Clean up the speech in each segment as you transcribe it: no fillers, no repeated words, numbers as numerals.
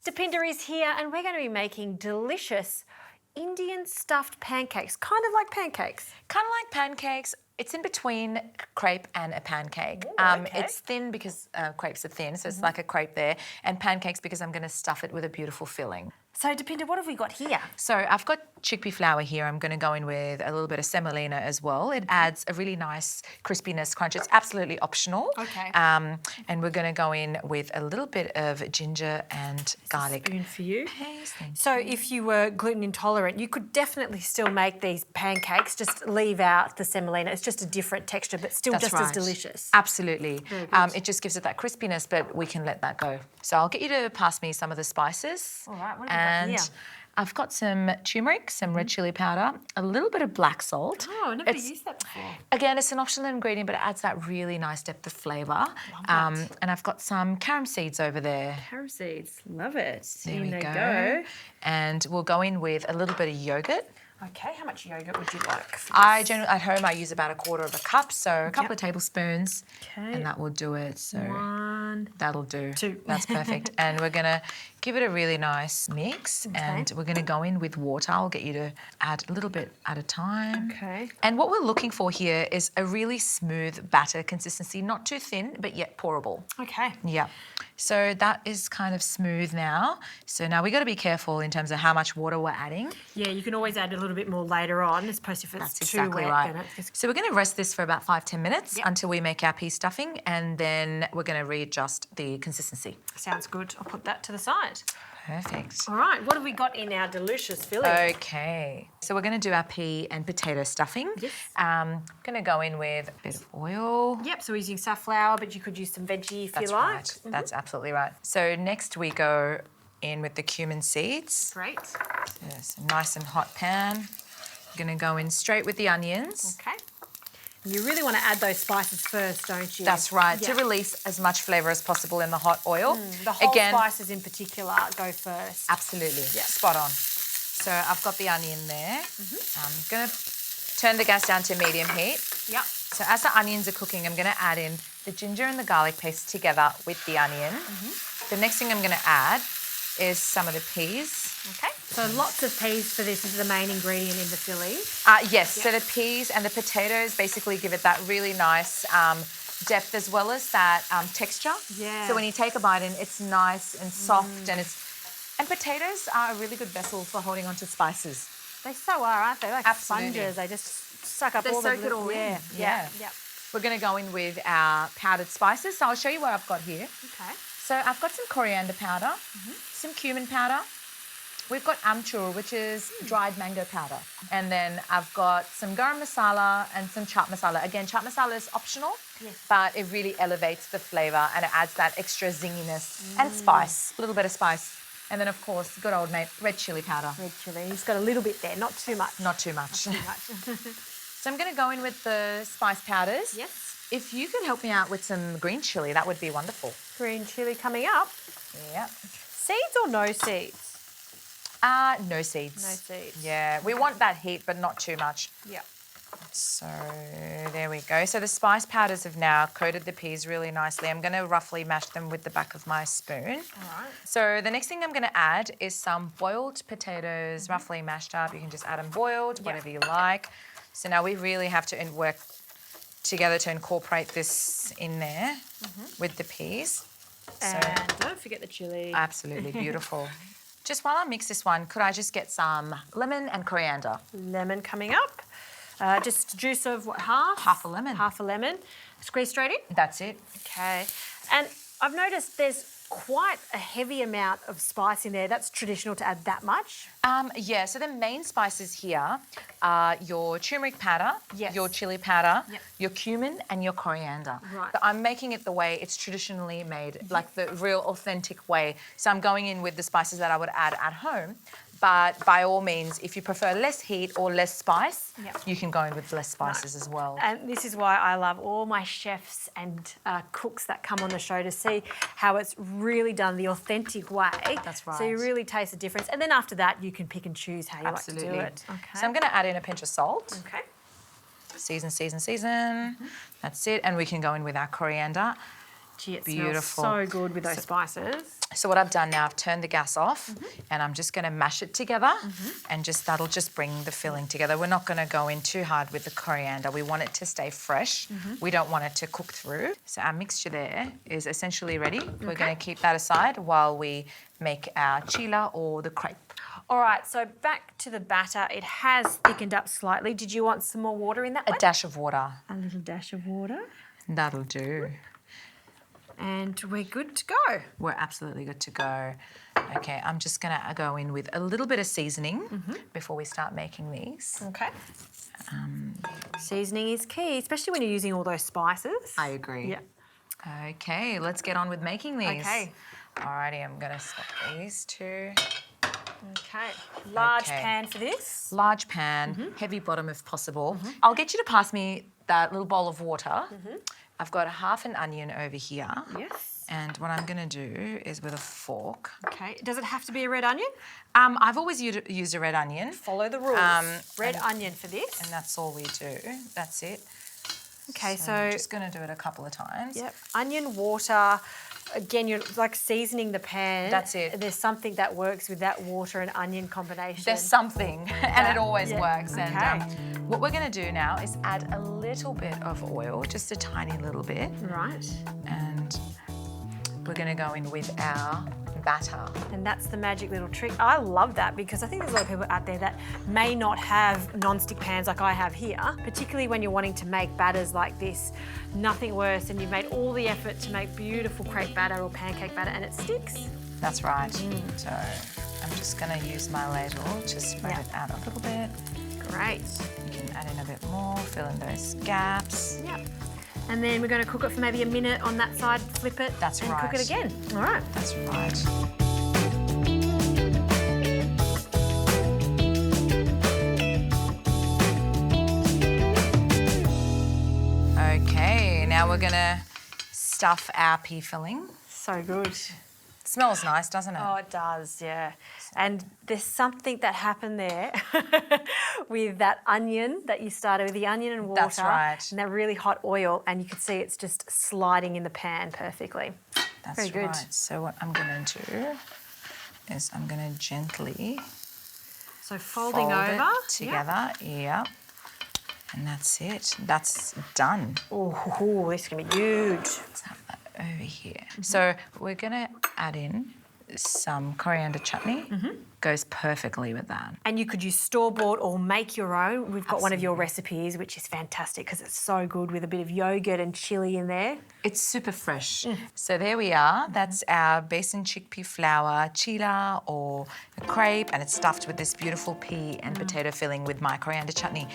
Depinder is here and we're going to be making delicious Indian stuffed pancakes, kind of like pancakes. Kind of like pancakes. It's in between crepe and a pancake. Ooh, okay. It's thin because crepes are thin, so it's like a crepe there, and pancakes because I'm going to stuff it with a beautiful filling. So Depinder, what have we got here? So I've got chickpea flour here. I'm going to go in with a little bit of semolina as well. It adds a really nice crispiness, crunch. It's absolutely optional. Okay. And we're going to go in with a little bit of ginger and garlic. Spoon for you. Paste. So if you were gluten intolerant, you could definitely still make these pancakes, just leave out the semolina. It's just a different texture, but still That's just right. as delicious. Absolutely. Very good. It just gives it that crispiness, but we can let that go. So I'll get you to pass me some of the spices. All right, what have we got here? I've got some turmeric, some red chilli powder, a little bit of black salt. Oh, I've never used that before. Again, it's an optional ingredient, but it adds that really nice depth of flavour. And I've got some carom seeds over there. Carom seeds, love it. There we go. And we'll go in with a little bit of yoghurt. Okay, how much yoghurt would you like for this? I generally, at home, I use about a quarter of a cup, so a couple of tablespoons, Okay. and that will do it. So 1, that'll do. 2. That's perfect. And we're going to give it a really nice mix, and we're going to go in with water. I'll get you to add a little bit at a time. Okay. And what we're looking for here is a really smooth batter consistency, not too thin, but yet pourable. Okay. Yeah. So that is kind of smooth now. So now we got to be careful in terms of how much water we're adding. Yeah, you can always add a little bit more later on, as opposed to if it's That's too exactly wet. right. Then it's... So we're going to rest this for about 5-10 minutes Yep. until we make our pea stuffing, and then we're going to readjust the consistency. Sounds good. I'll put that to the side. Perfect. All right, what have we got in our delicious filling? Okay, so we're going to do our pea and potato stuffing. Yes. I'm going to go in with a bit of oil. Yep, so we're using safflower, but you could use some veggie if That's you like. right. That's absolutely right. So next we go in with the cumin seeds. Great. Yes, a nice and hot pan. I'm going to go in straight with the onions. Okay. And you really want to add those spices first, don't you? That's right, Yeah. to release as much flavour as possible in the hot oil. The whole Again, spices in particular go first. absolutely, Yeah. spot on. So I've got the onion there. I'm going to turn the gas down to medium heat. Yep. So as the onions are cooking, I'm going to add in the ginger and the garlic paste together with the onion. The next thing I'm going to add is some of the peas. Okay. So lots of peas for this is the main ingredient in the filling. Yes, so the peas and the potatoes basically give it that really nice depth as well as that texture. Yeah. So when you take a bite in, it's nice and soft and potatoes are a really good vessel for holding onto spices. They so are, aren't they? Like Absolutely. sponges. They just suck up They all the soak it all in. Yeah. Yeah. Yep. We're going to go in with our powdered spices. So I'll show you what I've got here. Okay. So I've got some coriander powder, some cumin powder. We've got amchur, which is dried mango powder. And then I've got some garam masala and some chaat masala. Again, chaat masala is optional, but it really elevates the flavour and it adds that extra zinginess and spice, a little bit of spice. And then, of course, good old mate, red chilli powder. Red chilli. You've got a little bit there, not too much. Not too much. Too much. So I'm going to go in with the spice powders. Yes. If you could help me out with some green chilli, that would be wonderful. Green chilli coming up. Yeah. Seeds or no seeds? No seeds. No seeds. Yeah, we want that heat, but not too much. Yeah. So there we go. So the spice powders have now coated the peas really nicely. I'm going to roughly mash them with the back of my spoon. All right. So the next thing I'm going to add is some boiled potatoes, roughly mashed up. You can just add them boiled, whatever you like. So now we really have to work together to incorporate this in there with the peas. And don't forget the chilli. Absolutely beautiful. Just while I mix this one, could I just get some lemon and coriander? Lemon coming up. Just juice of what, half? Half a lemon. Half a lemon. Squeeze straight in. That's it. Okay. And I've noticed there's quite a heavy amount of spice in there. That's traditional to add that much. Yeah, so the main spices here are your turmeric powder, Yes. your chili powder, Yep. your cumin and your coriander. Right. But I'm making it the way it's traditionally made, like the real authentic way. So I'm going in with the spices that I would add at home. But by all means, if you prefer less heat or less spice, Yep. you can go in with less spices as well. And this is why I love all my chefs and cooks that come on the show to see how it's really done the authentic way. That's So you right. really taste the difference. And then after that, you can pick and choose how you Absolutely. like to do it. Okay. So I'm going to add in a pinch of salt. Okay. Season. That's it. And we can go in with our coriander. Gee, it Beautiful. smells so good with those spices. So what I've done now, I've turned the gas off and I'm just going to mash it together and that'll just bring the filling together. We're not going to go in too hard with the coriander. We want it to stay fresh. We don't want it to cook through. So our mixture there is essentially ready. We're going to keep that aside while we make our chila or the crepe. All right, so back to the batter. It has thickened up slightly. Did you want some more water in that A one? dash of water. A little dash of water. That'll do. And we're good to go. We're absolutely good to go. Okay, I'm just going to go in with a little bit of seasoning before we start making these. Okay. Seasoning is key, especially when you're using all those spices. I agree. Yeah. Okay, let's get on with making these. Okay. Alrighty, I'm going to stop these two. Okay. Large pan for this. Large pan, heavy bottom if possible. I'll get you to pass me that little bowl of water. I've got half an onion over here. Yes. And what I'm going to do is with a fork. Okay. Does it have to be a red onion? I've always used a red onion. Follow the rules. Red onion for this. And that's all we do. That's it. Okay, so I'm just going to do it a couple of times. Yep. Onion, water. Again, you're like seasoning the pan. That's it. There's something that works with that water and onion combination. There's something, and it always works. Okay. And what we're going to do now is add a little bit of oil, just a tiny little bit. Right. And we're going to go in with our batter. And that's the magic little trick. I love that because I think there's a lot of people out there that may not have non-stick pans like I have here, particularly when you're wanting to make batters like this. Nothing worse than you've made all the effort to make beautiful crepe batter or pancake batter and it sticks. That's right. So I'm just going to use my ladle to spread it out a little bit. Great. You can add in a bit more, fill in those gaps. Yep. And then we're going to cook it for maybe a minute on that side, flip it, That's and right. cook it again. All right. That's right. Okay, now we're going to stuff our pea filling. So good. Smells nice, doesn't it? Oh, it does, yeah. And there's something that happened there with that onion that you started with, the onion and water. That's right. And that really hot oil, and you can see it's just sliding in the pan perfectly. That's Very good. right. So what I'm going to do is I'm going to gently So folding fold over. it together. Yep. And that's it. That's done. Oh, this is going to be huge. Let's have that over here. So we're going to add in some coriander chutney. Goes perfectly with that. And you could use store-bought or make your own. We've got one of your recipes, which is fantastic because it's so good with a bit of yoghurt and chilli in there. It's super fresh. So there we are. That's our besan chickpea flour chila or a crepe, and it's stuffed with this beautiful pea and potato filling with my coriander chutney.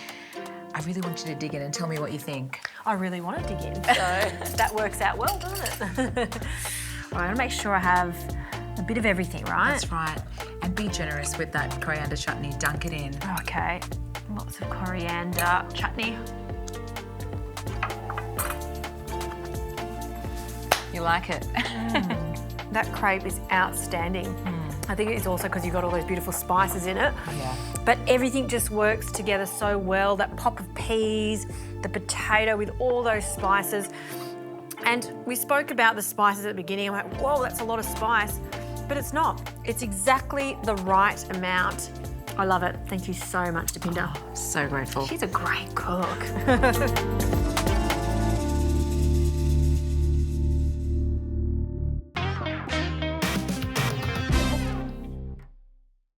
I really want you to dig in and tell me what you think. I really want to dig in, so that works out well, doesn't it? All right, I'm going to make sure I have a bit of everything, right? That's right. And be generous with that coriander chutney. Dunk it in. Okay, lots of coriander chutney. You like it? That crepe is outstanding. I think it's also because you've got all those beautiful spices in it. Yeah. But everything just works together so well. That pop of peas, the potato with all those spices. And we spoke about the spices at the beginning. I'm like, whoa, that's a lot of spice. But it's not. It's exactly the right amount. I love it. Thank you so much, Depinder. So grateful. She's a great cook.